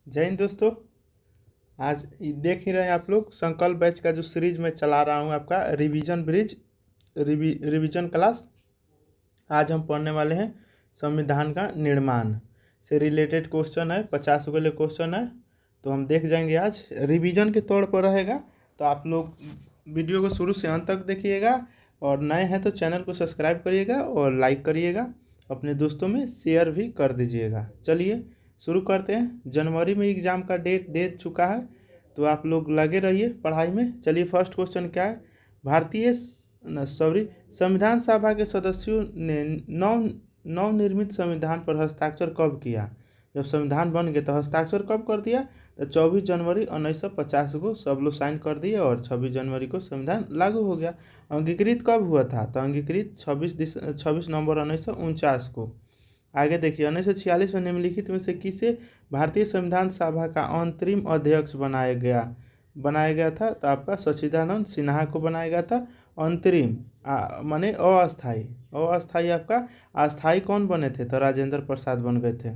जय हिंद दोस्तों। आज देख ही रहे हैं आप लोग संकल्प बैच का जो सीरीज में चला रहा हूं आपका रिवीजन ब्रिज रिवीजन क्लास। आज हम पढ़ने वाले हैं संविधान का निर्माण से रिलेटेड क्वेश्चन है, 50 के लिए क्वेश्चन है। तो हम देख जाएंगे आज रिवीजन के तौर पर रहेगा। तो आप लोग वीडियो को शुरू से अंत तक देखिएगा और नए हैं तो चैनल को सब्सक्राइब करिएगा और लाइक करिएगा, अपने दोस्तों में शेयर भी कर दीजिएगा। चलिए शुरू करते हैं। जनवरी में एग्ज़ाम का डेट दे चुका है तो आप लोग लगे रहिए पढ़ाई में। चलिए फर्स्ट क्वेश्चन क्या है। भारतीय संविधान सभा के सदस्यों ने नवनिर्मित संविधान पर हस्ताक्षर कब किया। जब संविधान बन गया तो हस्ताक्षर कब कर दिया, तो 24 जनवरी 1950 को सब लोग साइन कर दिए और 26 जनवरी को संविधान लागू हो गया। अंगीकृत कब हुआ था, तो अंगीकृत 26 नवंबर 1949 को। आगे देखिए, 1946 में निम्नलिखित में से किसे भारतीय संविधान सभा का अंतरिम अध्यक्ष बनाया गया था, तो आपका सच्चिदानंद सिन्हा को बनाया गया था। अंतरिम माने अस्थाई आपका अस्थाई कौन बने थे, तो राजेंद्र प्रसाद बन गए थे।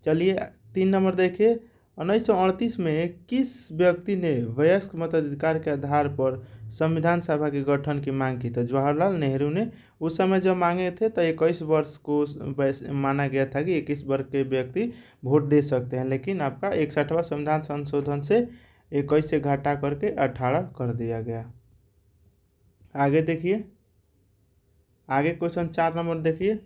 चलिए 3 नंबर देखिए, 1938 में किस व्यक्ति ने वयस्क मताधिकार के आधार पर संविधान सभा के गठन की मांग की, तो जवाहरलाल नेहरू ने उस समय जब मांगे थे तो 21 वर्ष को माना गया था कि 21 वर्ष के व्यक्ति वोट दे सकते हैं, लेकिन आपका 61वां संविधान संशोधन से 21 से घटा करके 18 कर दिया गया। आगे देखिए, आगे क्वेश्चन 4 नंबर देखिए,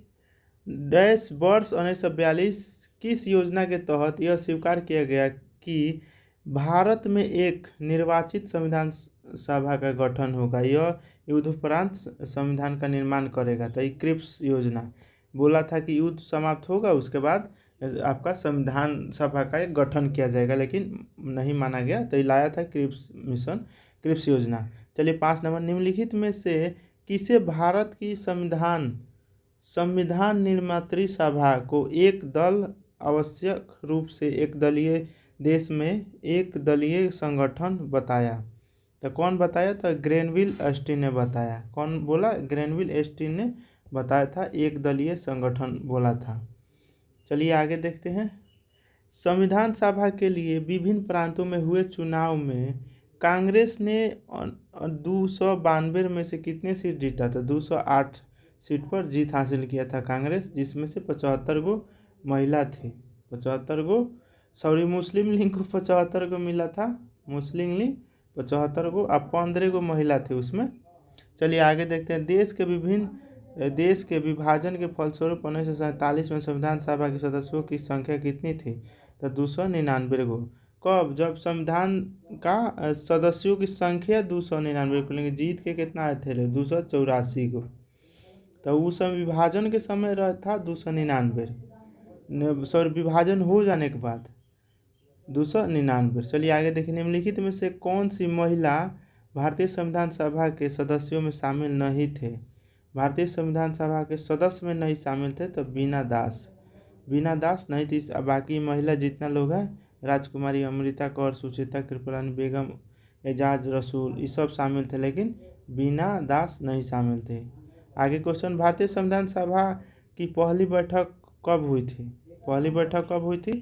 डैश वर्ष 1942 किस योजना के तहत यह स्वीकार किया गया कि भारत में एक निर्वाचित संविधान सभा का गठन होगा, यह युद्धोपरांत संविधान का निर्माण करेगा। तो ये क्रिप्स योजना बोला था कि युद्ध समाप्त होगा उसके बाद आपका संविधान सभा का एक गठन किया जाएगा, लेकिन नहीं माना गया, तो ये लाया था क्रिप्स योजना। चलिए 5 नंबर, निम्नलिखित में से किसे भारत की संविधान निर्मात्री सभा को एक दल आवश्यक रूप से एक दलीय देश में एक दलीय संगठन बताया, तो कौन बताया, तो ग्रेनविल एस्टीन ने बताया। कौन बोला, ग्रेनविल एस्टीन ने बताया था, एक दलीय संगठन बोला था। चलिए आगे देखते हैं। संविधान सभा के लिए विभिन्न प्रांतों में हुए चुनाव में कांग्रेस ने 292 में से कितने सीट जीता था, 208 सीट पर जीत हासिल किया था कांग्रेस, जिसमें से 75 गो महिला थी। 75 गो मुस्लिम लीग को 75 को मिला था, मुस्लिम लीग 75 को, अब 15 को महिला थी उसमें। चलिए आगे देखते हैं। देश के विभाजन के फलस्वरूप 1947 में संविधान सभा के सदस्यों की संख्या कितनी थी, तो 299 को। कब, जब संविधान का सदस्यों की संख्या 299 को, लेकिन जीत के कितना आए थे, 284 को। तो उस समय विभाजन के समय था 299, सॉरी विभाजन हो जाने के बाद 299। चलिए आगे देखिए, निम्नलिखित में से कौन सी महिला भारतीय संविधान सभा के सदस्यों में शामिल नहीं थे। भारतीय संविधान सभा के सदस्य में नहीं शामिल थे, तो बीना दास नहीं थी। बाकी महिला जितना लोग हैं, राजकुमारी, अमृता कौर, सुचिता कृपलानी बेगम, एजाज रसूल, ये सब शामिल थे, लेकिन बीना दास नहीं शामिल थे। आगे क्वेश्चन, भारतीय संविधान सभा की पहली बैठक कब हुई थी,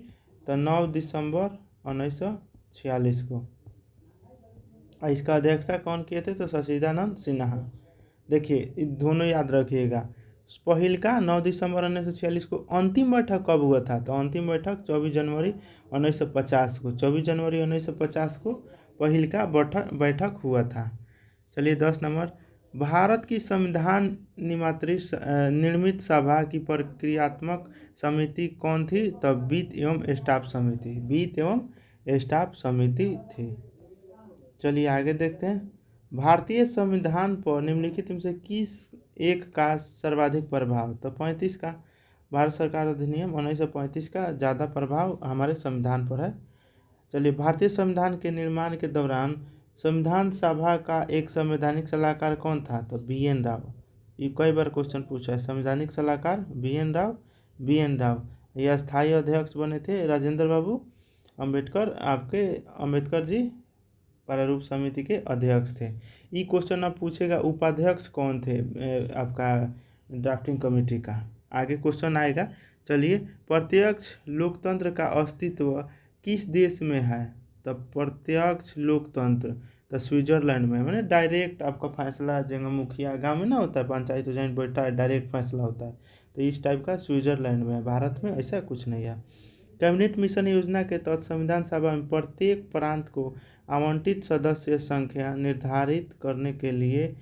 तो 9 दिसंबर 1946 को। इसका अध्यक्षता कौन किए थे, तो सच्चिदानंद सिन्हा। देखिए दोनों याद रखिएगा, पहिल का 9 दिसंबर 1946 को। अंतिम बैठक कब हुआ था, तो अंतिम बैठक 24 जनवरी 1950 को। 24 जनवरी 1950 को पहिल का बैठक हुआ था। चलिए 10 नंबर, भारत की संविधान निर्मित सभा की प्रक्रियात्मक समिति कौन थी, तो वित्त एवं स्टाफ समिति थी। चलिए आगे देखते हैं। भारतीय संविधान पर निम्नलिखित में से किस एक का सर्वाधिक प्रभाव, तो 35 का। भारत सरकार अधिनियम 1935 का ज़्यादा प्रभाव हमारे संविधान पर है। चलिए, भारतीय संविधान के निर्माण के दौरान संविधान सभा का एक संवैधानिक सलाहकार कौन था, तो BN राव। ये कई बार क्वेश्चन पूछा है, संवैधानिक सलाहकार BN राव। ये अस्थायी अध्यक्ष बने थे राजेंद्र बाबू अम्बेडकर जी प्रारूप समिति के अध्यक्ष थे। ये क्वेश्चन अब पूछेगा उपाध्यक्ष कौन थे आपका ड्राफ्टिंग कमेटी का, आगे क्वेश्चन आएगा। चलिए, प्रत्यक्ष लोकतंत्र का अस्तित्व किस देश में है? तो प्रत्यक्ष लोकतंत्र तो स्विट्जरलैंड में, मैंने डायरेक्ट आपका फैसला जगह मुखिया गांव में ना होता है, पंचायत हो जाए बैठा है, डायरेक्ट फैसला होता है, तो इस टाइप का स्विट्जरलैंड में है। भारत में ऐसा कुछ नहीं है। कैबिनेट मिशन योजना के तहत संविधान सभा में प्रत्येक प्रांत को आवंटित सदस्य संख्या निर्धारित करने के लिए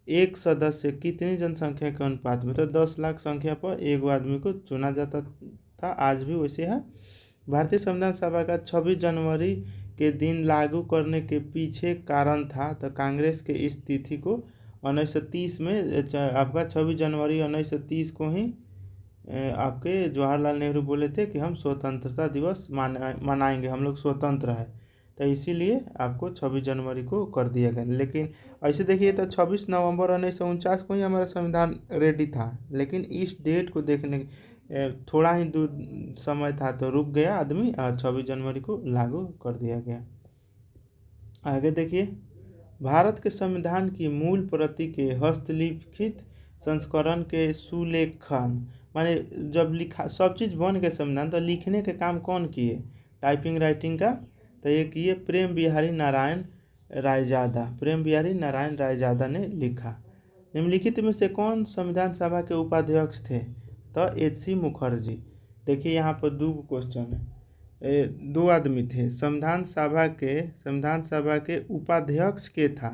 एक सदस्य कितनी जनसंख्या के अनुपात में, तो 10 लाख संख्या पर एक आदमी को चुना जाता था, आज भी वैसे है। भारतीय संविधान सभा का 26 जनवरी के दिन लागू करने के पीछे कारण था, तो कांग्रेस के इस तिथि को 1930 में आपका 26 जनवरी 1930 को ही आपके जवाहरलाल नेहरू बोले थे कि हम स्वतंत्रता दिवस मनाएंगे, हम लोग स्वतंत्र है, तो इसीलिए आपको 26 जनवरी को कर दिया गया। लेकिन ऐसे देखिए तो 26 नवंबर 1949 को ही हमारा संविधान रेडी था, लेकिन इस डेट को देखने थोड़ा ही दूर समय था तो रुक गया आदमी, और 26 जनवरी को लागू कर दिया गया। आगे देखिए, भारत के संविधान की मूल प्रति के हस्तलिखित संस्करण के सुलेखन, माने जब लिखा सब चीज़ बन गए संविधान, तो लिखने के काम कौन किए? टाइपिंग राइटिंग का तो ये किए प्रेम बिहारी नारायण रायजादा, प्रेम बिहारी नारायण रायजादा ने लिखा। निम्नलिखित में से कौन संविधान सभा के उपाध्यक्ष थे? तो एच.सी. मुखर्जी। देखिए यहाँ पर दो क्वेश्चन है, दो आदमी थे संविधान सभा के उपाध्यक्ष के था,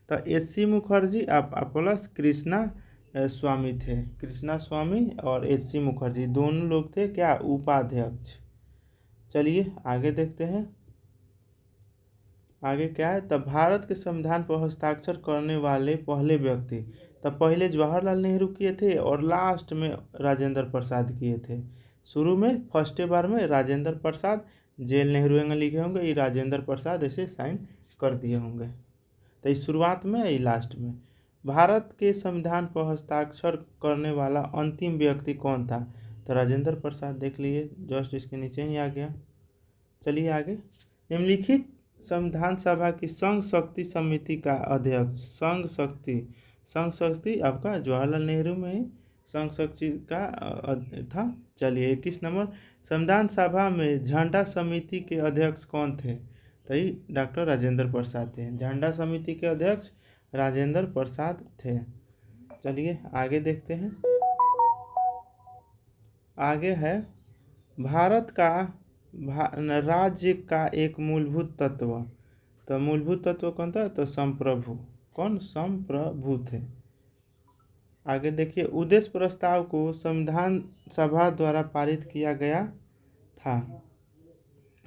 तो एच.सी. मुखर्जी प्लस कृष्णा स्वामी थे, कृष्णा स्वामी और एच.सी. मुखर्जी दोनों लोग थे क्या? उपाध्यक्ष। चलिए आगे देखते हैं, आगे क्या है? तब भारत के संविधान पर हस्ताक्षर करने वाले पहले व्यक्ति, तब पहले जवाहरलाल नेहरू किए थे और लास्ट में राजेंद्र प्रसाद किए थे। शुरू में फर्स्ट बार में राजेंद्र प्रसाद, जेल नेहरू एंगल लिखे होंगे, ये राजेंद्र प्रसाद ऐसे साइन कर दिए होंगे, तो इस शुरुआत में ये लास्ट में। भारत के संविधान पर हस्ताक्षर करने वाला अंतिम व्यक्ति कौन था? तो राजेंद्र प्रसाद, देख लीजिए जस्ट इसके नीचे ही आ गया। चलिए आगे, निम्नलिखित संविधान सभा की संघ शक्ति समिति का अध्यक्ष, संघ शक्ति आपका जवाहरलाल नेहरू में ही संघ शक्ति का था। चलिए 21 नंबर, संविधान सभा में झंडा समिति के अध्यक्ष कौन थे? तो ये डॉक्टर राजेंद्र प्रसाद थे, झंडा समिति के अध्यक्ष राजेंद्र प्रसाद थे। चलिए आगे देखते हैं, आगे है भारत का राज्य का एक मूलभूत तत्व, तो मूलभूत तत्व कौन था? तो संप्रभु, कौन? संप्रभु थे। आगे देखिए, उद्देश्य प्रस्ताव को संविधान सभा द्वारा पारित किया गया था,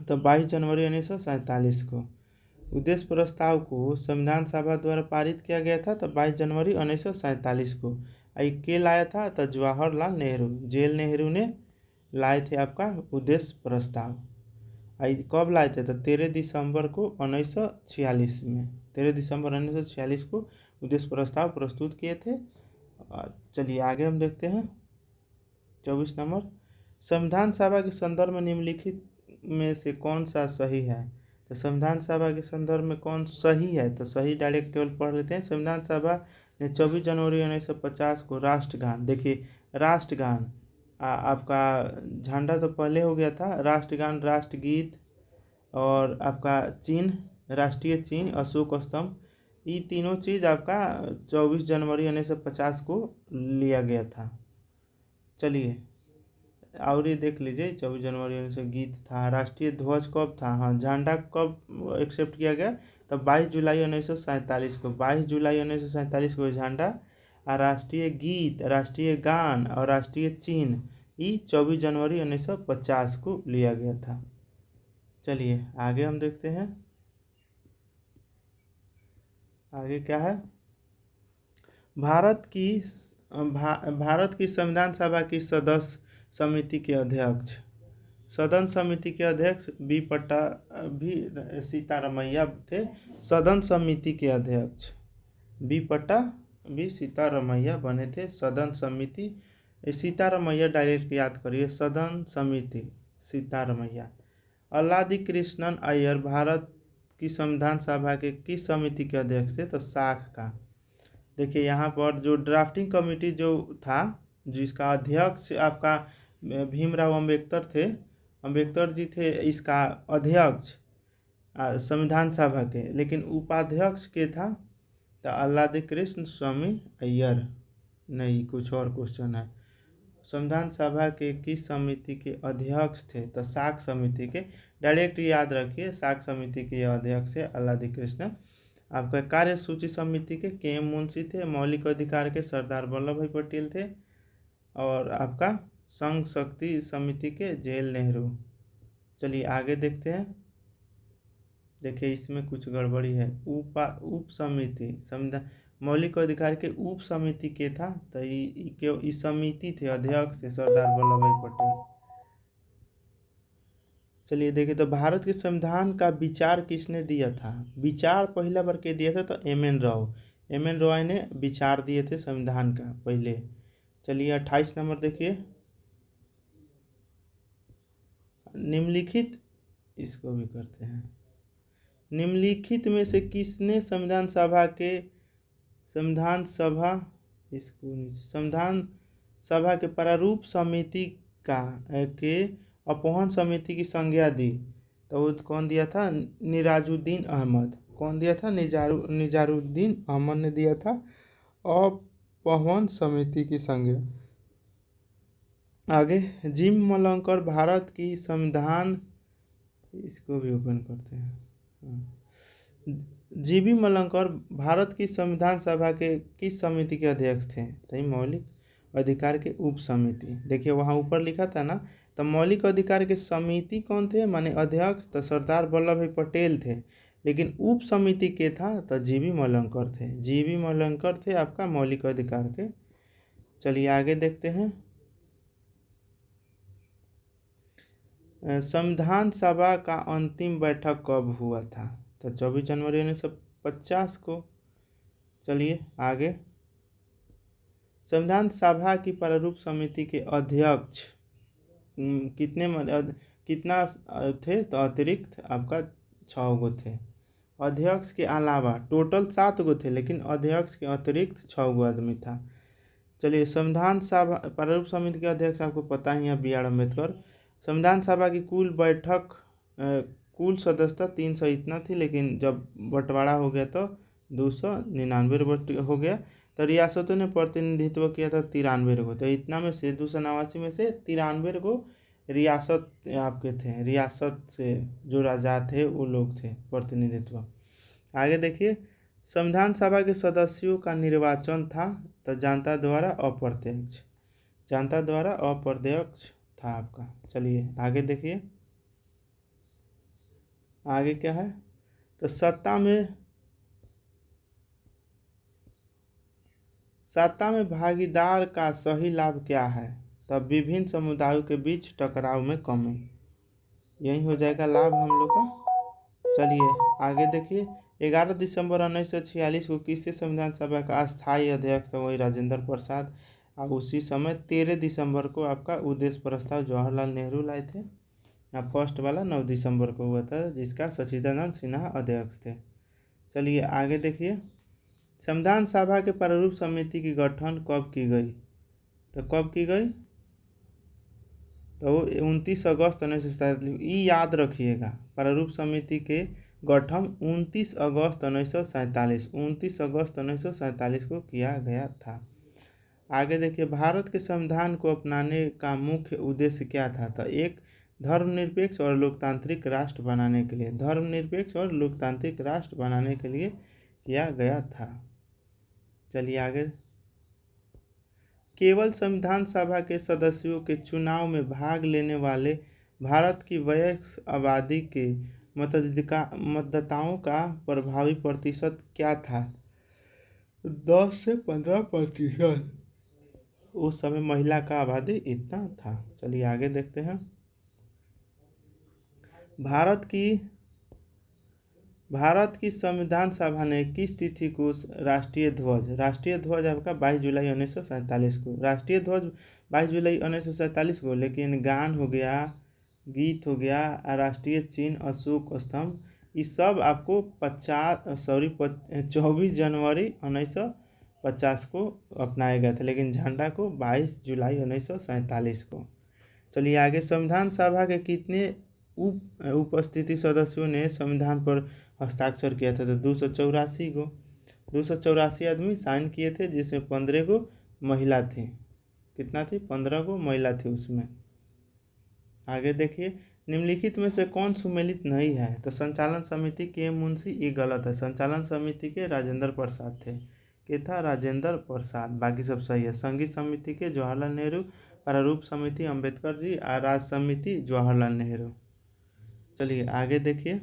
तो 22 जनवरी 1947 को उद्देश्य प्रस्ताव को संविधान सभा द्वारा पारित किया गया था, तो 22 जनवरी 1947 को। आई के लाया था? तो जवाहरलाल नेहरू, जेल नेहरू ने लाए थे आपका उद्देश्य प्रस्ताव। आई कब लाए थे? तो 13 दिसंबर को 1946 में, 13 दिसंबर 1946 को उद्देश्य प्रस्ताव प्रस्तुत किए थे। चलिए आगे हम देखते हैं 24 नंबर, संविधान सभा के संदर्भ में निम्नलिखित में से कौन सा सही है? तो संविधान सभा के संदर्भ में कौन सही है? तो सही डायरेक्ट केवल पढ़ लेते हैं। संविधान सभा ने 24 जनवरी 1950 को राष्ट्रगान, देखिए राष्ट्रगान आपका झंडा तो पहले हो गया था, राष्ट्रगान, राष्ट्रगीत और आपका चिन्ह, राष्ट्रीय चिन्ह, अशोक स्तंभ, ये तीनों चीज़ आपका 24 जनवरी 1950 को लिया गया था। चलिए और ये देख लीजिए 24 जनवरी 1900 गीत था, राष्ट्रीय ध्वज कब था? हाँ, झंडा कब एक्सेप्ट किया गया? तब 22 जुलाई 1947 को, 22 जुलाई 1947 को झंडा, और राष्ट्रीय गीत, राष्ट्रीय गान और राष्ट्रीय चिन्ह ये 24 जनवरी 1950 को लिया गया था। चलिए आगे हम देखते हैं, आगे क्या है? भारत की संविधान सभा की सदस्य समिति के अध्यक्ष, सदन समिति के अध्यक्ष भी सीतारमैया थे। सदन समिति के अध्यक्ष भी सीतारमैया बने थे। सदन समिति, सीतारमैया डायरेक्ट याद करिए, सदन समिति सीतारमैया। अल्लादी कृष्णन अय्यर भारत की संविधान सभा के किस समिति के अध्यक्ष थे? तो साख का। देखिए यहाँ पर जो ड्राफ्टिंग कमेटी जो था, जिसका अध्यक्ष आपका भीमराव अम्बेडकर थे, अम्बेडकर जी थे इसका अध्यक्ष संविधान सभा के, लेकिन उपाध्यक्ष के था तो अल्लादी कृष्ण स्वामी अय्यर। नहीं, कुछ और क्वेश्चन है। संविधान सभा के किस समिति के अध्यक्ष थे? तो साख समिति के। डायरेक्ट याद रखिए, साख समिति के अध्यक्ष है अल्लादी कृष्ण। आपका कार्य सूची समिति के एम मुंशी थे। मौलिक अधिकार के सरदार वल्लभ भाई पटेल थे। और आपका संघ शक्ति समिति के जेल नेहरू। चलिए आगे देखते हैं। देखिए इसमें कुछ गड़बड़ी है। उप समिति संविधान मौलिक अधिकार के उप समिति के था तो इस समिति थे, अध्यक्ष थे सरदार वल्लभ भाई पटेल। चलिए देखिए, तो भारत के संविधान का विचार किसने दिया था? विचार पहला बार के दिया था तो एम.एन. राव। एम.एन. रॉय ने विचार दिए थे संविधान का पहले। चलिए 28 नंबर देखिए, निम्नलिखित, इसको भी करते हैं। निम्नलिखित में से किसने संविधान सभा के प्रारूप समिति के अपौहन समिति की संज्ञा दी? तो वो कौन दिया था? निजामुद्दीन अहमद। कौन दिया था? निजामुद्दीन अहमद ने दिया था अपौहन समिति की संज्ञा। आगे, जिम मलंकर भारत की संविधान, इसको भी ओपन करते हैं। जीबी मलंकर भारत की संविधान सभा के किस समिति के अध्यक्ष थे? तो मौलिक अधिकार के उप समिति। देखिए वहाँ ऊपर लिखा था ना, तो मौलिक अधिकार के समिति कौन थे माने अध्यक्ष? तो सरदार वल्लभ भाई पटेल थे। लेकिन उप समिति के था तो जीबी मलंकर थे। जीबी मलंकर थे आपका मौलिक अधिकार के। चलिए आगे देखते हैं। संविधान सभा का अंतिम बैठक कब हुआ था? तो 24 जनवरी 1950 को। चलिए आगे, संविधान सभा की प्रारूप समिति के अध्यक्ष कितना थे? तो अतिरिक्त आपका 6 गो थे। अध्यक्ष के अलावा टोटल 7 गो थे, लेकिन अध्यक्ष के अतिरिक्त 6 गो आदमी था। चलिए, संविधान सभा प्रारूप समिति के अध्यक्ष आपको पता ही है B.R. अम्बेडकर। संविधान सभा की कुल सदस्यता 300 इतना थी, लेकिन जब बंटवारा हो गया तो 299 हो गया। तो रियासतों ने प्रतिनिधित्व किया था 93 को। तो इतना में से 289 में से 93 को रियासत आपके थे। रियासत से जो राजा थे वो लोग थे प्रतिनिधित्व। आगे देखिए, संविधान सभा के सदस्यों का निर्वाचन था तो जनता द्वारा अप्रत्यक्ष। जनता द्वारा अप्रत्यक्ष था आपका। चलिए आगे देखिए, आगे क्या है? तो सत्ता में भागीदार का सही लाभ क्या है? तब विभिन्न समुदायों के बीच टकराव में कमी, यही हो जाएगा लाभ हम लोग का। चलिए आगे देखिए, 11 दिसंबर 1946 को किससे संविधान सभा का अस्थायी अध्यक्ष था? वही राजेंद्र प्रसाद। और उसी समय 13 दिसंबर को आपका उद्देश्य प्रस्ताव जवाहरलाल नेहरू लाए थे। फर्स्ट वाला 9 दिसंबर को हुआ था, जिसका सच्चिदानंद सिन्हा अध्यक्ष थे। चलिए आगे देखिए, संविधान सभा के प्रारूप समिति की गठन कब की गई? तो कब की गई? तो 29 अगस्त 1947। याद रखिएगा, प्रारूप समिति के गठन 29 अगस्त 1947 को किया गया था। आगे देखिए, भारत के संविधान को अपनाने का मुख्य उद्देश्य क्या था? तो एक, धर्मनिरपेक्ष और लोकतांत्रिक राष्ट्र बनाने के लिए। धर्मनिरपेक्ष और लोकतांत्रिक राष्ट्र बनाने के लिए किया गया था। चलिए आगे, केवल संविधान सभा के सदस्यों के चुनाव में भाग लेने वाले भारत की वयस्क आबादी के मतदाताओं का प्रभावी प्रतिशत क्या था? 10 से 15%। उस समय महिला का आबादी इतना था। चलिए आगे देखते हैं, भारत की संविधान सभा ने किस तिथि को राष्ट्रीय ध्वज आपका 22 जुलाई 1947 को। राष्ट्रीय ध्वज 22 जुलाई 1947 को, लेकिन गान हो गया, गीत हो गया, राष्ट्रीय चिन्ह, अशोक स्तंभ, ये सब आपको 24 जनवरी 1950 को अपनाया गया था, लेकिन झंडा को 22 जुलाई 1947 को। चलिए आगे, संविधान सभा के कितने उपस्थिति सदस्यों ने संविधान पर हस्ताक्षर किया था? तो 284 को, 284 आदमी साइन किए थे, जिसमें 15 को महिला थी। कितना थी? 15 को महिला थी उसमें। आगे देखिए, निम्नलिखित में से कौन सुमेलित नहीं है? तो संचालन समिति के मुंशी, ये गलत है। संचालन समिति के राजेंद्र प्रसाद थे। के था? राजेंद्र प्रसाद। बाकी सब सही है। संगीत समिति के जवाहरलाल नेहरू, प्रारूप समिति अंबेडकर जी, और राज समिति जवाहरलाल नेहरू। चलिए आगे देखिए,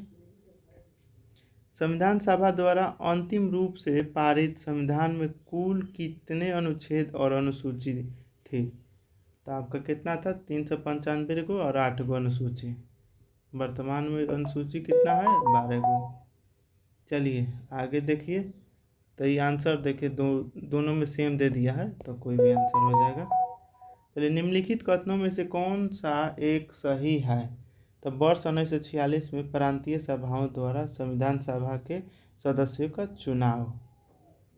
संविधान सभा द्वारा अंतिम रूप से पारित संविधान में कुल कितने अनुच्छेद और अनुसूची थी? तो आपका कितना था? 395 को और 8 को अनुसूची। वर्तमान में अनुसूची कितना है? 12 को। चलिए आगे देखिए, तो ये आंसर देखिए, दोनों में सेम दे दिया है, तो कोई भी आंसर हो जाएगा। चलिए, निम्नलिखित कथनों में से कौन सा एक सही है? तो वर्ष 1946 में प्रांतीय सभाओं द्वारा संविधान सभा के सदस्यों का चुनाव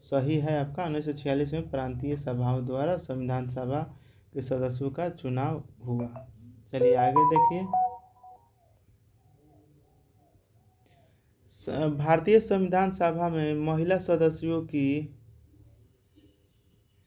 सही है आपका। 1946 में प्रांतीय सभाओं द्वारा संविधान सभा के सदस्यों का चुनाव हुआ। चलिए आगे देखिए, भारतीय संविधान सभा में महिला सदस्यों की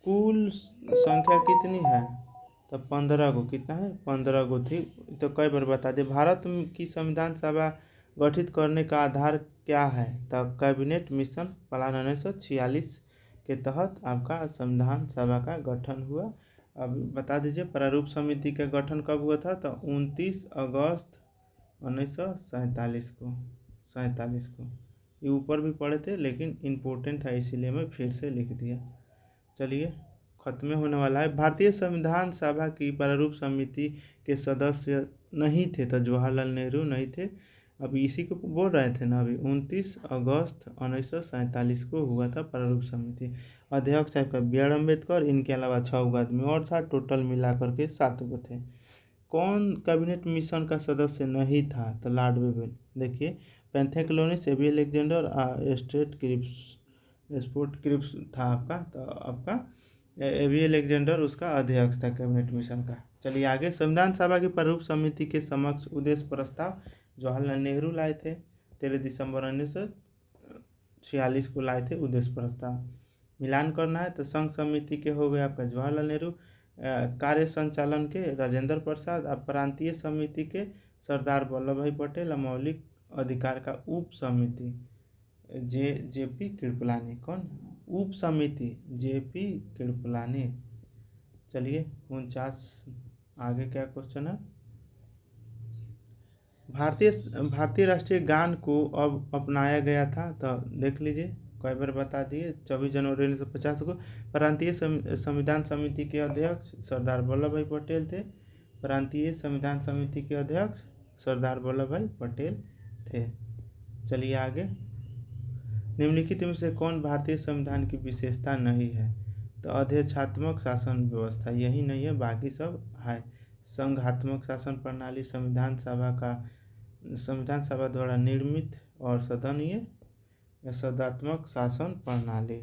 कुल संख्या कितनी है? तो 15 को। कितना है? 15 को थी। तो कई बार बता दें, भारत की संविधान सभा गठित करने का आधार क्या है? तो कैबिनेट मिशन प्लान 1946 के तहत आपका संविधान सभा का गठन हुआ। अब बता दीजिए, प्रारूप समिति का गठन कब हुआ था? तो 29 अगस्त 1947 को। 47 को। ये ऊपर भी पढ़े थे, लेकिन इम्पोर्टेंट है इसीलिए मैं फिर से लिख दिया। चलिए, खत्म होने वाला है। भारतीय संविधान सभा की प्रारूप समिति के सदस्य नहीं थे, तो जवाहरलाल नेहरू नहीं थे। अभी इसी को बोल रहे थे ना, अभी 29 अगस्त 1947 को हुआ था प्रारूप समिति। अध्यक्ष आपका B.R. अम्बेडकर, इनके अलावा 6 आदमी और था, टोटल मिलाकर के 7 को थे। कौन कैबिनेट मिशन का सदस्य नहीं था? तो लॉर्ड वेवेल। देखिए, पैंथेक्लोनिस, एबी अलेक्जेंडर, स्पोर्ट क्रिप्स था आपका। तो आपका एबी अलेक्जेंडर उसका अध्यक्ष था कैबिनेट मिशन का। चलिए आगे, संविधान सभा की प्रारूप समिति के समक्ष उद्देश्य प्रस्ताव जवाहरलाल नेहरू लाए थे। 13 दिसंबर 1946 को लाए थे उद्देश्य प्रस्ताव। मिलान करना है तो संघ समिति के हो गए आपका जवाहरलाल नेहरू, कार्य संचालन के राजेंद्र प्रसाद, और प्रांतीय समिति के सरदार वल्लभ भाई पटेल, और मौलिक अधिकार का उप समिति जेपी कृपलानी। कौन? उप समिति जेपी कृपलानी। चलिए 49 आगे क्या क्वेश्चन है? भारतीय राष्ट्रीय गान को अब अपनाया गया था, तो देख लीजिए, कई बार बता दिए। 24 जनवरी 1950 को प्रांतीय संविधान समिति के अध्यक्ष सरदार वल्लभ भाई पटेल थे। प्रांतीय संविधान समिति के अध्यक्ष सरदार वल्लभ भाई पटेल थे। चलिए आगे, निम्नलिखित में से कौन भारतीय संविधान की विशेषता नहीं है? तो अध्यक्षात्मक शासन व्यवस्था, यही नहीं है, बाकी सब है। संघात्मक शासन प्रणाली, संविधान सभा द्वारा निर्मित और सदनीय सदात्मक शासन प्रणाली।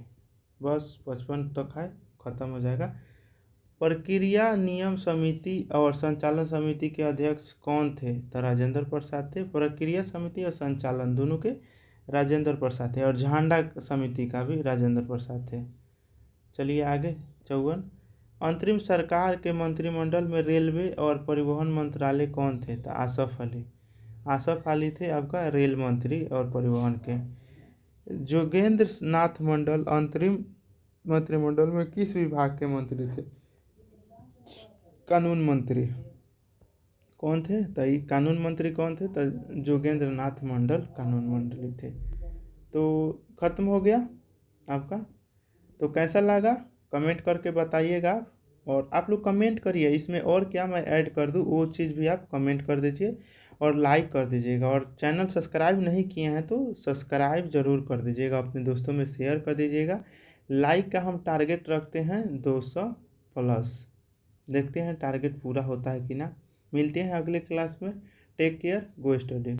बस 55 तक है, खत्म हो जाएगा। प्रक्रिया नियम समिति और संचालन समिति के अध्यक्ष कौन थे? तो राजेंद्र प्रसाद थे। प्रक्रिया समिति और संचालन दोनों के राजेंद्र प्रसाद थे, और झंडा समिति का भी राजेंद्र प्रसाद थे। चलिए आगे, 54, अंतरिम सरकार के मंत्रिमंडल में रेलवे और परिवहन मंत्रालय कौन थे? तो आसफ अली। आसफ अली थे आपका रेल मंत्री और परिवहन के। जोगेंद्र नाथ मंडल अंतरिम मंत्रिमंडल में किस विभाग के मंत्री थे? कानून मंत्री। कौन थे? तो ये कानून मंत्री कौन थे? तो जोगेंद्र नाथ मंडल कानून मंत्री थे। तो खत्म हो गया आपका। तो कैसा लगा कमेंट करके बताइएगा, और आप लोग कमेंट करिए इसमें और क्या मैं ऐड कर दूँ, वो चीज़ भी आप कमेंट कर दीजिए, और लाइक कर दीजिएगा। और चैनल सब्सक्राइब नहीं किए हैं तो सब्सक्राइब ज़रूर कर दीजिएगा, अपने दोस्तों में शेयर कर दीजिएगा। लाइक का हम टारगेट रखते हैं 200 प्लस, देखते हैं टारगेट पूरा होता है कि ना। मिलते हैं अगले क्लास में। टेक केयर, गो स्टडी।